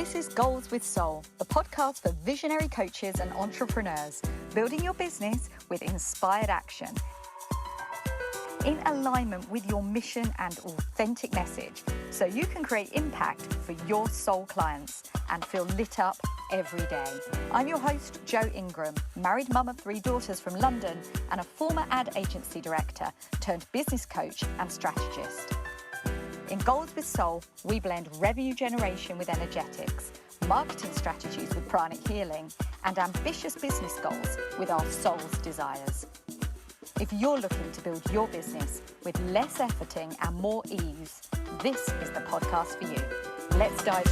This is Goals with Soul, the podcast for visionary coaches and entrepreneurs, building your business with inspired action. In alignment with your mission and authentic message, so you can create impact for your soul clients and feel lit up every day. I'm your host, Jo Ingram, married mum of 3 daughters from London and a former ad agency director turned business coach and strategist. In Goals with Soul, we blend revenue generation with energetics, marketing strategies with pranic healing, and ambitious business goals with our soul's desires. If you're looking to build your business with less efforting and more ease, this is the podcast for you. Let's dive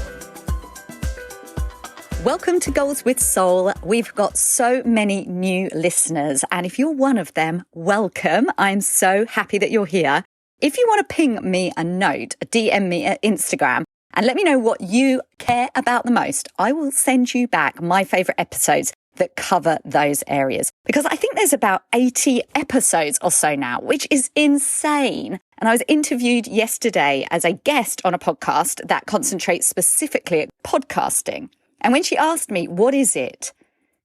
in. Welcome to Goals with Soul. We've got so many new listeners, and if you're one of them, welcome. I'm so happy that you're here. If you want to ping me a note, DM me at Instagram and let me know what you care about the most, I will send you back my favourite episodes that cover those areas. Because I think there's about 80 episodes or so now, which is insane. And I was interviewed yesterday as a guest on a podcast that concentrates specifically at podcasting. And when she asked me, what is it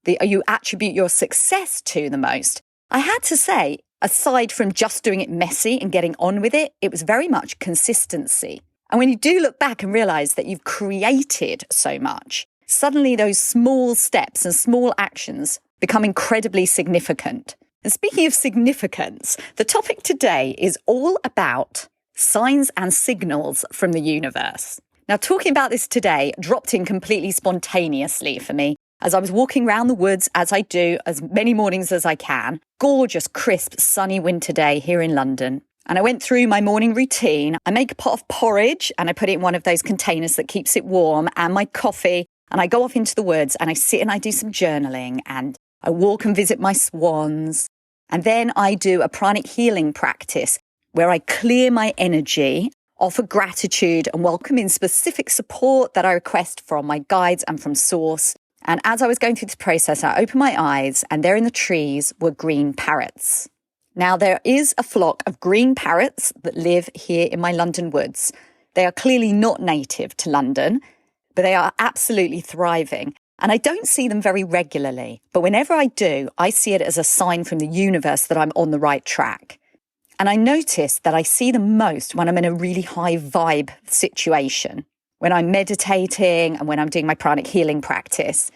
that you attribute your success to the most? I had to say, aside from just doing it messy and getting on with it, it was very much consistency. And when you do look back and realise that you've created so much, suddenly those small steps and small actions become incredibly significant. And speaking of significance, the topic today is all about signs and signals from the universe. Now, talking about this today dropped in completely spontaneously for me as I was walking around the woods, as I do as many mornings as I can. Gorgeous, crisp, sunny winter day here in London. And I went through my morning routine. I make a pot of porridge and I put it in one of those containers that keeps it warm, and my coffee. And I go off into the woods and I sit and I do some journaling and I walk and visit my swans. And then I do a pranic healing practice where I clear my energy, offer gratitude and welcome in specific support that I request from my guides and from source. And as I was going through this process, I opened my eyes and there in the trees were green parrots. Now, there is a flock of green parrots that live here in my London woods. They are clearly not native to London, but they are absolutely thriving. And I don't see them very regularly. But whenever I do, I see it as a sign from the universe that I'm on the right track. And I notice that I see them most when I'm in a really high vibe situation, when I'm meditating and when I'm doing my pranic healing practice.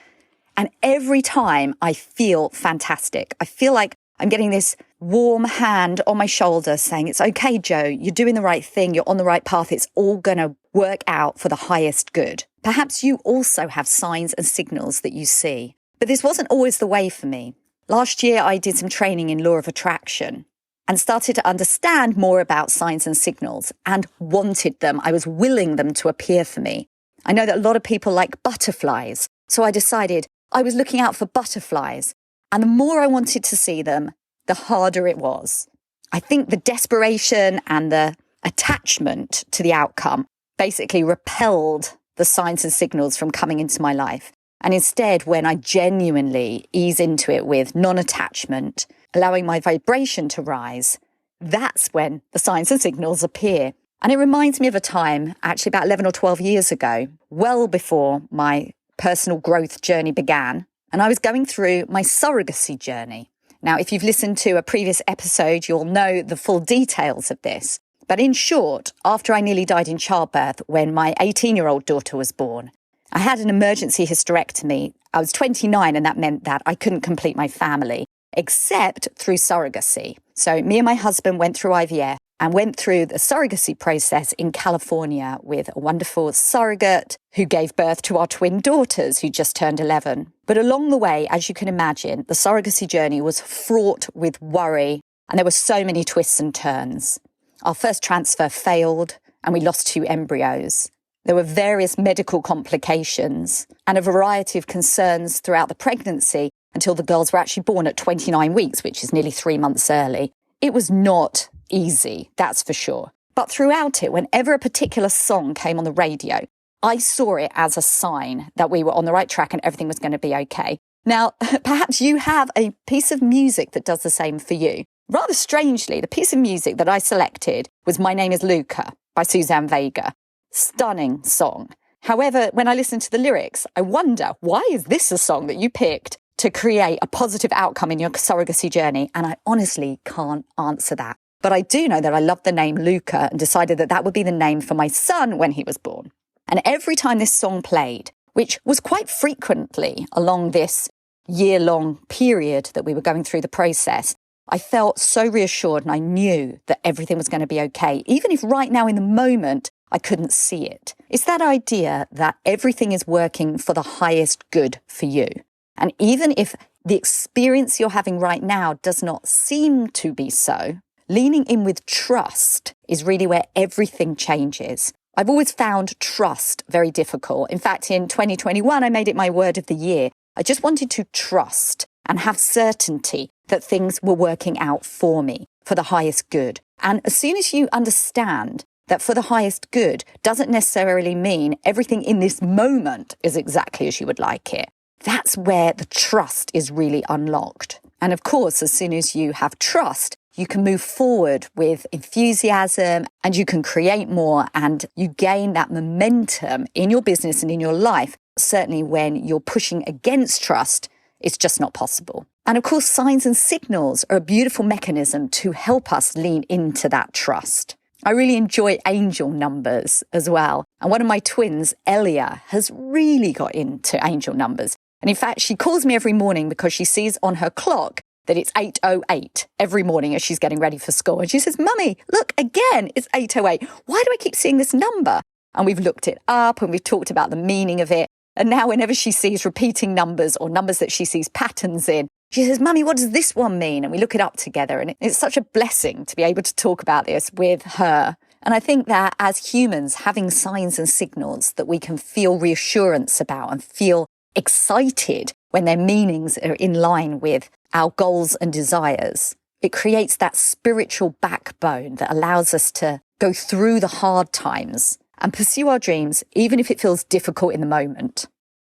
And every time I feel fantastic. I feel like I'm getting this warm hand on my shoulder saying, it's okay, Jo, you're doing the right thing. You're on the right path. It's all going to work out for the highest good. Perhaps you also have signs and signals that you see. But this wasn't always the way for me. Last year, I did some training in law of attraction and started to understand more about signs and signals and wanted them. I was willing them to appear for me. I know that a lot of people like butterflies. So I decided I was looking out for butterflies. And the more I wanted to see them, the harder it was. I think the desperation and the attachment to the outcome basically repelled the signs and signals from coming into my life. And instead, when I genuinely ease into it with non-attachment, allowing my vibration to rise, that's when the signs and signals appear. And it reminds me of a time, actually about 11 or 12 years ago, well before my personal growth journey began. And I was going through my surrogacy journey. Now, if you've listened to a previous episode, you'll know the full details of this. But in short, after I nearly died in childbirth when my 18-year-old daughter was born, I had an emergency hysterectomy. I was 29 and that meant that I couldn't complete my family except through surrogacy. So me and my husband went through IVF and went through the surrogacy process in California with a wonderful surrogate who gave birth to our twin daughters who just turned 11. But along the way, as you can imagine, the surrogacy journey was fraught with worry and there were so many twists and turns. Our first transfer failed and we lost 2 embryos. There were various medical complications and a variety of concerns throughout the pregnancy until the girls were actually born at 29 weeks, which is nearly 3 months early. It was not easy, that's for sure. But throughout it, whenever a particular song came on the radio, I saw it as a sign that we were on the right track and everything was going to be okay. Now, perhaps you have a piece of music that does the same for you. Rather strangely, the piece of music that I selected was My Name is Luka by Suzanne Vega. Stunning song. However, when I listen to the lyrics, I wonder, why is this a song that you picked to create a positive outcome in your surrogacy journey? And I honestly can't answer that. But I do know that I love the name Luka and decided that that would be the name for my son when he was born. And every time this song played, which was quite frequently along this year-long period that we were going through the process, I felt so reassured and I knew that everything was going to be okay, even if right now in the moment I couldn't see it. It's that idea that everything is working for the highest good for you. And even if the experience you're having right now does not seem to be so, leaning in with trust is really where everything changes. I've always found trust very difficult. In fact, in 2021, I made it my word of the year. I just wanted to trust and have certainty that things were working out for me, for the highest good. And as soon as you understand that for the highest good doesn't necessarily mean everything in this moment is exactly as you would like it, that's where the trust is really unlocked. And of course, as soon as you have trust, you can move forward with enthusiasm and you can create more and you gain that momentum in your business and in your life. Certainly when you're pushing against trust, it's just not possible. And of course, signs and signals are a beautiful mechanism to help us lean into that trust. I really enjoy angel numbers as well. And one of my twins, Elia, has really got into angel numbers. And in fact, she calls me every morning because she sees on her clock that it's 8:08 every morning as she's getting ready for school. And she says, "Mummy, look, again, it's 8:08. Why do I keep seeing this number?" And we've looked it up and we've talked about the meaning of it. And now whenever she sees repeating numbers or numbers that she sees patterns in, she says, "Mummy, what does this one mean?" And we look it up together. And it's such a blessing to be able to talk about this with her. And I think that as humans, having signs and signals that we can feel reassurance about and feel excited when their meanings are in line with our goals and desires, it creates that spiritual backbone that allows us to go through the hard times and pursue our dreams, even if it feels difficult in the moment.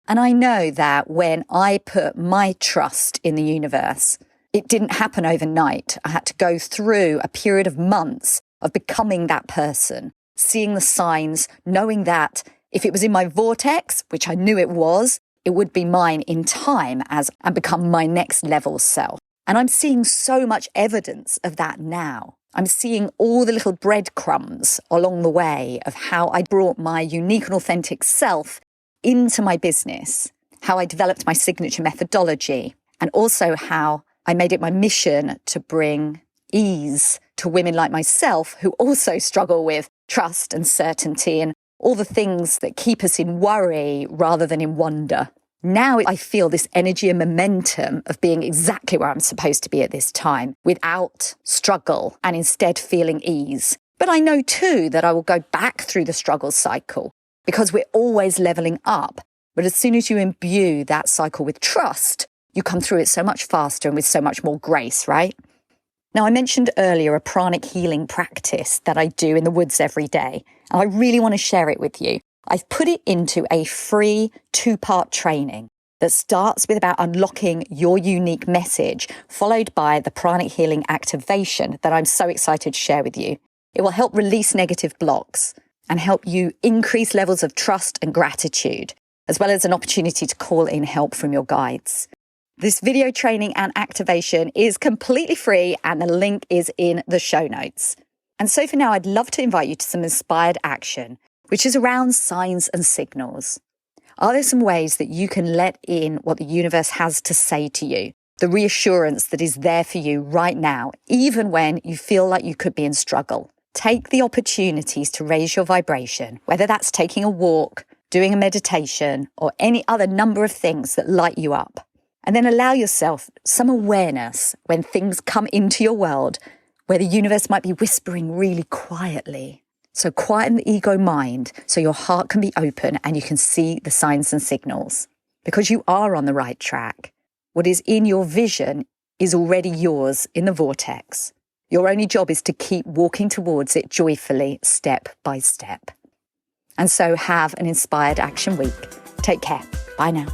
And I know that when I put my trust in the universe, it didn't happen overnight. I had to go through a period of months of becoming that person, seeing the signs, knowing that if it was in my vortex, which I knew it was, it would be mine in time and become my next level self. And I'm seeing so much evidence of that now. I'm seeing all the little breadcrumbs along the way of how I brought my unique and authentic self into my business, how I developed my signature methodology, and also how I made it my mission to bring ease to women like myself who also struggle with trust and certainty and all the things that keep us in worry rather than in wonder. Now I feel this energy and momentum of being exactly where I'm supposed to be at this time without struggle and instead feeling ease. But I know too that I will go back through the struggle cycle because we're always leveling up. But as soon as you imbue that cycle with trust, you come through it so much faster and with so much more grace, right? Now, I mentioned earlier a pranic healing practice that I do in the woods every day. And I really want to share it with you. I've put it into a free 2-part training that starts with about unlocking your unique message, followed by the pranic healing activation that I'm so excited to share with you. It will help release negative blocks and help you increase levels of trust and gratitude, as well as an opportunity to call in help from your guides. This video training and activation is completely free and the link is in the show notes. And so for now, I'd love to invite you to some inspired action, which is around signs and signals. Are there some ways that you can let in what the universe has to say to you? The reassurance that is there for you right now, even when you feel like you could be in struggle. Take the opportunities to raise your vibration, whether that's taking a walk, doing a meditation, or any other number of things that light you up. And then allow yourself some awareness when things come into your world where the universe might be whispering really quietly. So quieten the ego mind so your heart can be open and you can see the signs and signals. Because you are on the right track. What is in your vision is already yours in the vortex. Your only job is to keep walking towards it joyfully, step by step. And so have an inspired action week. Take care. Bye now.